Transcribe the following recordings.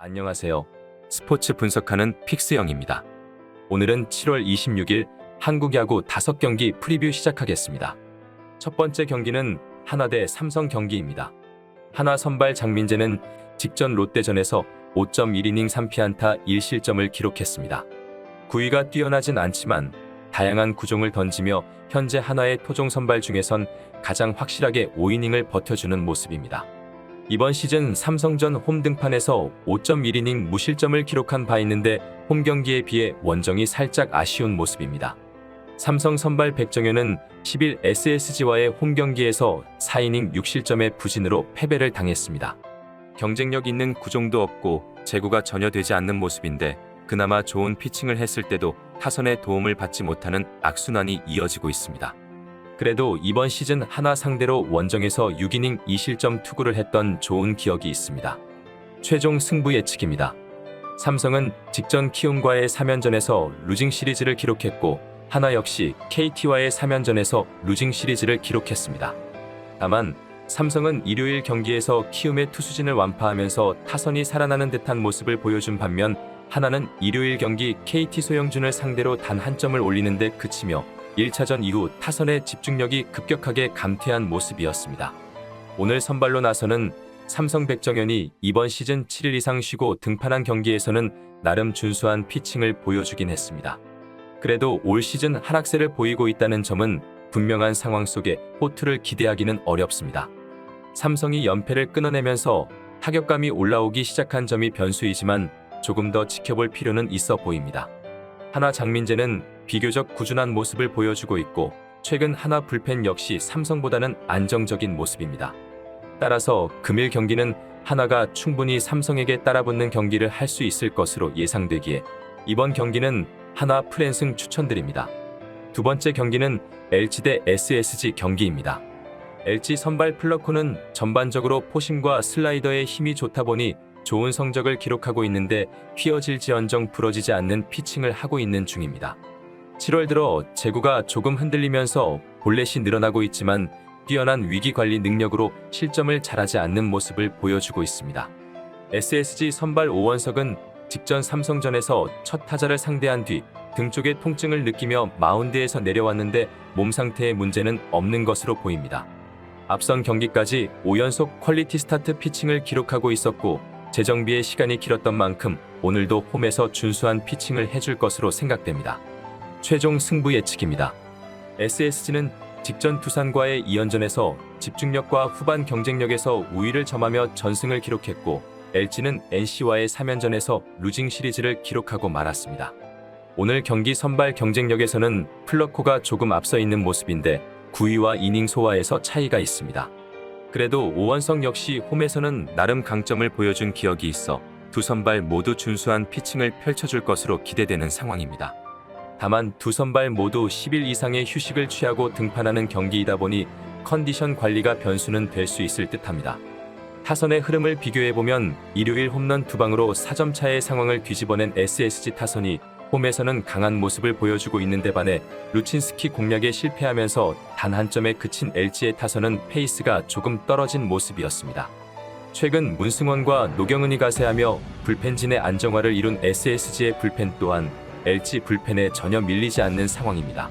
안녕하세요. 스포츠 분석하는 픽스영입니다. 오늘은 7월 26일 한국 야구 5경기 프리뷰 시작하겠습니다. 첫 번째 경기는 하나 대 삼성 경기입니다. 하나 선발 장민재는 직전 롯데전에서 5.1이닝 3피안타 1실점을 기록했습니다. 구위가 뛰어나진 않지만 다양한 구종을 던지며 현재 하나의 토종 선발 중에선 가장 확실하게 5이닝을 버텨주는 모습입니다. 이번 시즌 삼성전 홈 등판에서 5.1이닝 무실점을 기록한 바 있는데 홈 경기에 비해 원정이 살짝 아쉬운 모습입니다. 삼성 선발 백정현은 10일 SSG와의 홈 경기에서 4이닝 6실점의 부진으로 패배를 당했습니다. 경쟁력 있는 구종도 없고 제구가 전혀 되지 않는 모습인데 그나마 좋은 피칭을 했을 때도 타선의 도움을 받지 못하는 악순환이 이어지고 있습니다. 그래도 이번 시즌 하나 상대로 원정에서 6이닝 2실점 투구를 했던 좋은 기억이 있습니다. 최종 승부 예측입니다. 삼성은 직전 키움과의 3연전에서 루징 시리즈를 기록했고 하나 역시 KT와의 3연전에서 루징 시리즈를 기록했습니다. 다만 삼성은 일요일 경기에서 키움의 투수진을 완파하면서 타선이 살아나는 듯한 모습을 보여준 반면 하나는 일요일 경기 KT 소영준을 상대로 단 한 점을 올리는 데 그치며 1차전 이후 타선의 집중력이 급격하게 감퇴한 모습이었습니다. 오늘 선발로 나서는 삼성 백정현이 이번 시즌 7일 이상 쉬고 등판한 경기에서는 나름 준수한 피칭을 보여주긴 했습니다. 그래도 올 시즌 하락세를 보이고 있다는 점은 분명한 상황 속에 호투를 기대하기는 어렵습니다. 삼성이 연패를 끊어내면서 타격감이 올라오기 시작한 점이 변수이지만 조금 더 지켜볼 필요는 있어 보입니다. 하나 장민재는 비교적 꾸준한 모습을 보여주고 있고 최근 하나 불펜 역시 삼성보다는 안정적인 모습입니다. 따라서 금일 경기는 하나가 충분히 삼성에게 따라붙는 경기를 할 수 있을 것으로 예상되기에 이번 경기는 하나 프랜승 추천드립니다. 두 번째 경기는 LG 대 SSG 경기입니다. LG 선발 플러코는 전반적으로 포심과 슬라이더의 힘이 좋다 보니 좋은 성적을 기록하고 있는데 휘어질지언정 부러지지 않는 피칭을 하고 있는 중입니다. 7월 들어 제구가 조금 흔들리면서 볼넷이 늘어나고 있지만 뛰어난 위기관리 능력으로 실점을 잘하지 않는 모습을 보여주고 있습니다. SSG 선발 오원석은 직전 삼성전에서 첫 타자를 상대한 뒤 등 쪽에 통증을 느끼며 마운드에서 내려왔는데 몸 상태에 문제는 없는 것으로 보입니다. 앞선 경기까지 5연속 퀄리티 스타트 피칭을 기록하고 있었고 재정비의 시간이 길었던 만큼 오늘도 홈에서 준수한 피칭을 해줄 것으로 생각됩니다. 최종 승부 예측입니다. SSG는 직전 두산과의 2연전에서 집중력과 후반 경쟁력에서 우위를 점하며 전승을 기록했고 LG는 NC와의 3연전에서 루징 시리즈를 기록하고 말았습니다. 오늘 경기 선발 경쟁력에서는 플러코가 조금 앞서 있는 모습인데 9위와 이닝 소화에서 차이가 있습니다. 그래도 오원석 역시 홈에서는 나름 강점을 보여준 기억이 있어 두 선발 모두 준수한 피칭을 펼쳐줄 것으로 기대되는 상황입니다. 다만 두 선발 모두 10일 이상의 휴식을 취하고 등판하는 경기이다 보니 컨디션 관리가 변수는 될 수 있을 듯합니다. 타선의 흐름을 비교해보면 일요일 홈런 2방으로 4점 차의 상황을 뒤집어낸 SSG 타선이 홈에서는 강한 모습을 보여주고 있는데 반해 루친스키 공략에 실패하면서 단 한 점에 그친 LG의 타선은 페이스가 조금 떨어진 모습이었습니다. 최근 문승원과 노경은이 가세하며 불펜진의 안정화를 이룬 SSG의 불펜 또한 LG 불펜에 전혀 밀리지 않는 상황입니다.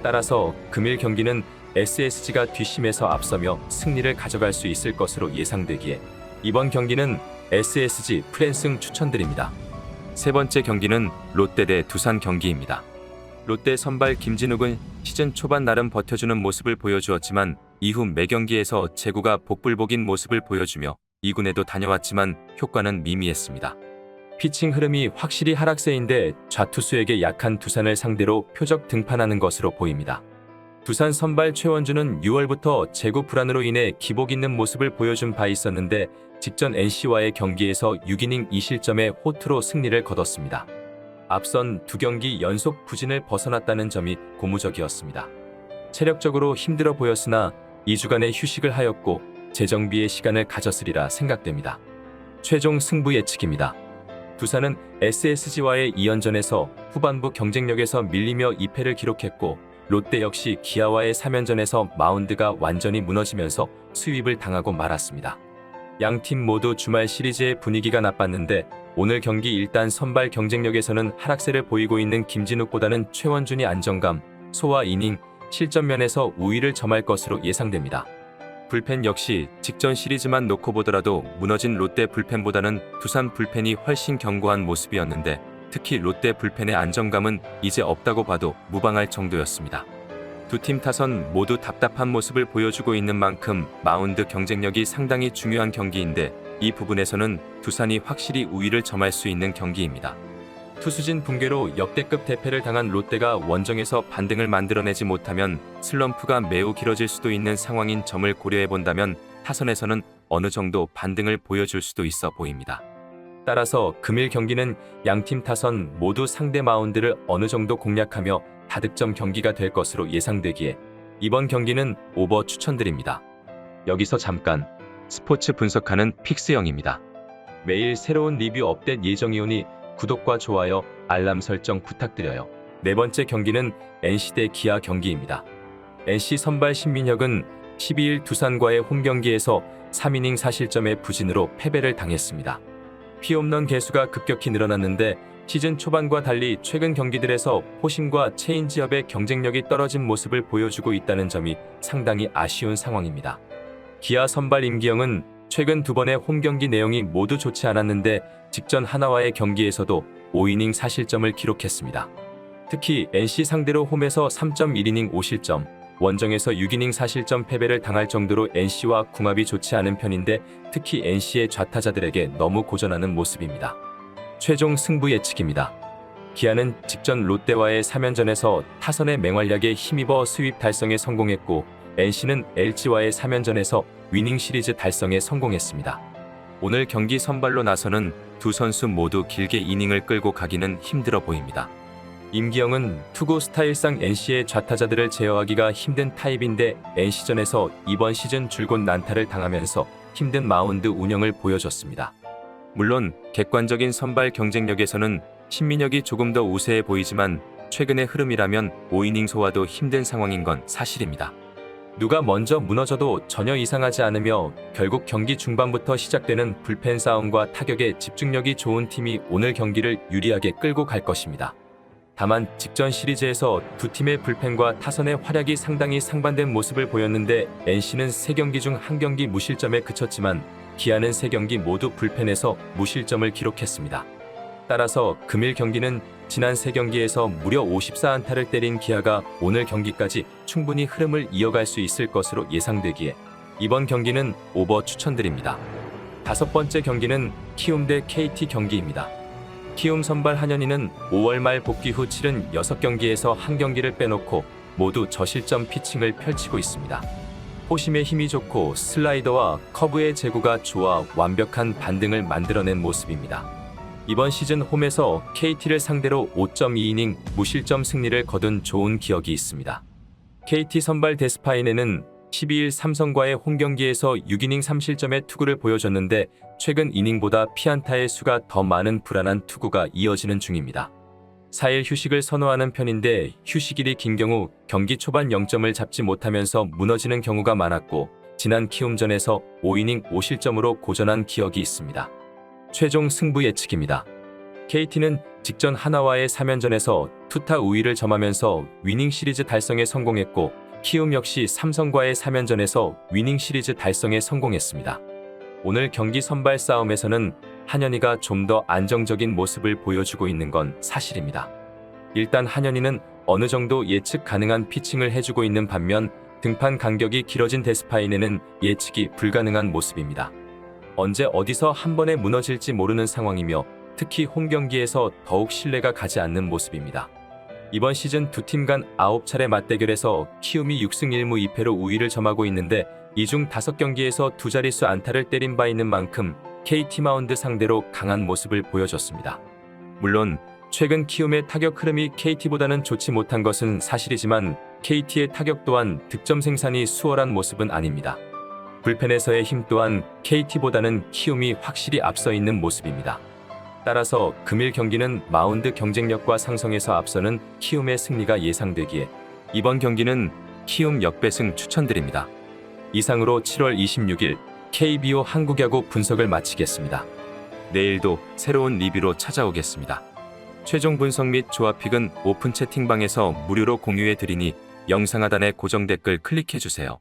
따라서 금일 경기는 SSG가 뒷심에서 앞서며 승리를 가져갈 수 있을 것으로 예상되기에 이번 경기는 SSG 프랜승 추천드립니다. 세 번째 경기는 롯데 대 두산 경기입니다. 롯데 선발 김진욱은 시즌 초반 나름 버텨주는 모습을 보여주었지만 이후 매 경기에서 제구가 복불복인 모습을 보여주며 2군에도 다녀왔지만 효과는 미미했습니다. 피칭 흐름이 확실히 하락세인데 좌투수에게 약한 두산을 상대로 표적 등판하는 것으로 보입니다. 두산 선발 최원주는 6월부터 제구 불안으로 인해 기복 있는 모습을 보여준 바 있었는데 직전 NC와의 경기에서 6이닝 2실점의 호투로 승리를 거뒀습니다. 앞선 두 경기 연속 부진을 벗어났다는 점이 고무적이었습니다. 체력적으로 힘들어 보였으나 2주간의 휴식을 하였고 재정비의 시간을 가졌으리라 생각됩니다. 최종 승부 예측입니다. 두산은 SSG와의 2연전에서 후반부 경쟁력에서 밀리며 2패를 기록했고 롯데 역시 기아와의 3연전에서 마운드가 완전히 무너지면서 스윕을 당하고 말았습니다. 양 팀 모두 주말 시리즈의 분위기가 나빴는데 오늘 경기 일단 선발 경쟁력에서는 하락세를 보이고 있는 김진욱보다는 최원준이 안정감, 소화 이닝, 실점 면에서 우위를 점할 것으로 예상됩니다. 불펜 역시 직전 시리즈만 놓고 보더라도 무너진 롯데 불펜보다는 두산 불펜이 훨씬 견고한 모습이었는데 특히 롯데 불펜의 안정감은 이제 없다고 봐도 무방할 정도였습니다. 두 팀 타선 모두 답답한 모습을 보여주고 있는 만큼 마운드 경쟁력이 상당히 중요한 경기인데 이 부분에서는 두산이 확실히 우위를 점할 수 있는 경기입니다. 투수진 붕괴로 역대급 대패를 당한 롯데가 원정에서 반등을 만들어내지 못하면 슬럼프가 매우 길어질 수도 있는 상황인 점을 고려해본다면 타선에서는 어느 정도 반등을 보여줄 수도 있어 보입니다. 따라서 금일 경기는 양팀 타선 모두 상대 마운드를 어느 정도 공략하며 다득점 경기가 될 것으로 예상되기에 이번 경기는 오버 추천드립니다. 여기서 잠깐 스포츠 분석하는 픽스영입니다. 매일 새로운 리뷰 업데이트 예정이오니 구독과 좋아요, 알람 설정 부탁드려요. 네 번째 경기는 NC 대 기아 경기입니다. NC 선발 신민혁은 12일 두산과의 홈경기에서 3이닝 4실점의 부진으로 패배를 당했습니다. 피홈런 개수가 급격히 늘어났는데 시즌 초반과 달리 최근 경기들에서 포심과 체인지업의 경쟁력이 떨어진 모습을 보여주고 있다는 점이 상당히 아쉬운 상황입니다. 기아 선발 임기영은 최근 두 번의 홈경기 내용이 모두 좋지 않았는데 직전 하나와의 경기에서도 5이닝 4실점을 기록했습니다. 특히 NC 상대로 홈에서 3.1이닝 5실점, 원정에서 6이닝 4실점 패배를 당할 정도로 NC와 궁합이 좋지 않은 편인데 특히 NC의 좌타자들에게 너무 고전하는 모습입니다. 최종 승부 예측입니다. 기아는 직전 롯데와의 3연전에서 타선의 맹활약에 힘입어 스윕 달성에 성공했고 NC는 LG와의 3연전에서 위닝 시리즈 달성에 성공했습니다. 오늘 경기 선발로 나서는 두 선수 모두 길게 이닝을 끌고 가기는 힘들어 보입니다. 임기영은 투구 스타일상 NC의 좌타자들을 제어하기가 힘든 타입인데 NC전에서 이번 시즌 줄곧 난타를 당하면서 힘든 마운드 운영을 보여줬습니다. 물론 객관적인 선발 경쟁력에서는 신민혁이 조금 더 우세해 보이지만 최근의 흐름이라면 5이닝 소화도 힘든 상황인 건 사실입니다. 누가 먼저 무너져도 전혀 이상하지 않으며 결국 경기 중반부터 시작되는 불펜 싸움과 타격에 집중력이 좋은 팀이 오늘 경기를 유리하게 끌고 갈 것입니다. 다만 직전 시리즈에서 두 팀의 불펜과 타선의 활약이 상당히 상반된 모습을 보였는데 NC는 3경기 중 1경기 무실점에 그쳤지만 기아는 3경기 모두 불펜에서 무실점을 기록했습니다. 따라서 금일 경기는 지난 3경기에서 무려 54안타를 때린 기아가 오늘 경기까지 충분히 흐름을 이어갈 수 있을 것으로 예상되기에 이번 경기는 오버 추천드립니다. 다섯 번째 경기는 키움 대 KT 경기입니다. 키움 선발 한현희는 5월 말 복귀 후 치른 6경기에서 1경기를 빼놓고 모두 저실점 피칭을 펼치고 있습니다. 포심의 힘이 좋고 슬라이더와 커브의 제구가 좋아 완벽한 반등을 만들어낸 모습입니다. 이번 시즌 홈에서 KT를 상대로 5.2이닝 무실점 승리를 거둔 좋은 기억이 있습니다. KT 선발 데스파이네는 12일 삼성과의 홈경기에서 6이닝 3실점의 투구를 보여줬는데 최근 이닝보다 피안타의 수가 더 많은 불안한 투구가 이어지는 중입니다. 4일 휴식을 선호하는 편인데 휴식일이 긴 경우 경기 초반 0점을 잡지 못하면서 무너지는 경우가 많았고 지난 키움전에서 5이닝 5실점으로 고전한 기억이 있습니다. 최종 승부 예측입니다. KT는 직전 하나와의 3연전에서 투타 우위를 점하면서 위닝 시리즈 달성에 성공했고 키움 역시 삼성과의 3연전에서 위닝 시리즈 달성에 성공했습니다. 오늘 경기 선발 싸움에서는 한현희가 좀 더 안정적인 모습을 보여주고 있는 건 사실입니다. 일단 한현희는 어느 정도 예측 가능한 피칭을 해주고 있는 반면 등판 간격이 길어진 데스파이네는 예측이 불가능한 모습입니다. 언제 어디서 한 번에 무너질지 모르는 상황이며 특히 홈경기에서 더욱 신뢰가 가지 않는 모습입니다. 이번 시즌 두 팀 간 9차례 맞대결에서 키움이 6승 1무 2패로 우위를 점하고 있는데 이 중 5경기에서 두 자릿수 안타를 때린 바 있는 만큼 KT 마운드 상대로 강한 모습을 보여줬습니다. 물론 최근 키움의 타격 흐름이 KT보다는 좋지 못한 것은 사실이지만 KT의 타격 또한 득점 생산이 수월한 모습은 아닙니다. 불펜에서의 힘 또한 KT보다는 키움이 확실히 앞서 있는 모습입니다. 따라서 금일 경기는 마운드 경쟁력과 상성에서 앞서는 키움의 승리가 예상되기에 이번 경기는 키움 역배승 추천드립니다. 이상으로 7월 26일 KBO 한국야구 분석을 마치겠습니다. 내일도 새로운 리뷰로 찾아오겠습니다. 최종 분석 및 조합픽은 오픈 채팅방에서 무료로 공유해 드리니 영상 하단의 고정 댓글 클릭해 주세요.